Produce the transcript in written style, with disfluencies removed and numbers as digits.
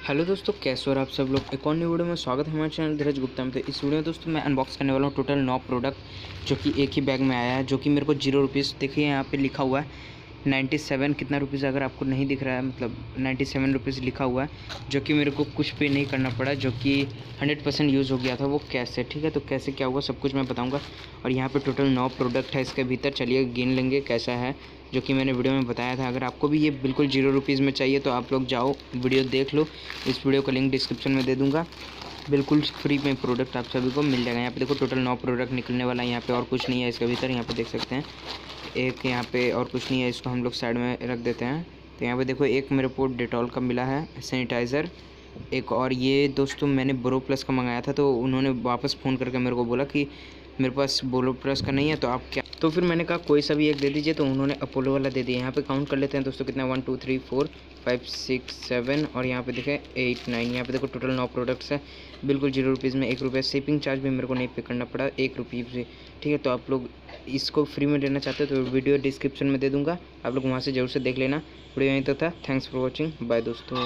Hello दोस्तों, कैसे हो आप सब लोग। एक और नई वीडियो में स्वागत है हमारे चैनल धीरज गुप्ता में। तो इस वीडियो में दोस्तों मैं अनबॉक्स करने वाला हूँ टोटल 9 प्रोडक्ट जो कि एक ही बैग में आया है, जो कि मेरे को 0 रुपीज़। देखिए यहाँ पे लिखा हुआ है 97 कितना रुपीज़, अगर आपको नहीं दिख रहा है मतलब 97 रुपीज़ लिखा हुआ है, जो कि मेरे को कुछ पे नहीं करना पड़ा, जो कि 100% यूज़ हो गया था वो कैसे। ठीक है, तो कैसे क्या हुआ सब कुछ मैं बताऊँगा। और यहाँ पे टोटल 9 प्रोडक्ट है इसके भीतर। चलिए गिन लेंगे कैसा है, जो कि मैंने वीडियो में बताया था। अगर आपको भी ये बिल्कुल 0 रुपीज़ में चाहिए तो आप लोग जाओ वीडियो देख लो, इस वीडियो का लिंक डिस्क्रिप्शन में दे दूँगा। बिल्कुल फ्री में प्रोडक्ट आप सभी को मिल जाएगा। यहाँ पे देखो टोटल 9 प्रोडक्ट निकलने वाला है। यहाँ पे और कुछ नहीं है इसके भीतर, यहाँ पे देख सकते हैं। एक यहाँ पे और कुछ नहीं है, इसको हम लोग साइड में रख देते हैं। तो यहाँ पे देखो एक मेरे को डेटॉल का मिला है सैनिटाइज़र एक, और ये दोस्तों मैंने बोरो प्लस का मंगाया था, तो उन्होंने वापस फ़ोन करके मेरे को बोला कि मेरे पास बोरो प्लस का नहीं है, तो आप क्या। तो फिर मैंने कहा कोई सा भी एक दे दीजिए, तो उन्होंने अपोलो वाला दे दिया। यहाँ पे काउंट कर लेते हैं दोस्तों कितना, 1 2 3 4 5 6 7 और यहाँ पे देखें 8 9। यहाँ पे देखो टोटल 9 प्रोडक्ट्स है, बिल्कुल 0 रुपीज़ में। 1 रुपये शिपिंग चार्ज भी मेरे को नहीं पे करना पड़ा, 1 रुपये से। ठीक है, तो आप लोग इसको फ्री में लेना चाहते हो तो वीडियो डिस्क्रिप्शन में दे दूँगा, आप लोग वहाँ से ज़रूर से देख लेना। वीडियो यहीं तो था। थैंक्स फॉर वॉचिंग, बाय दोस्तों।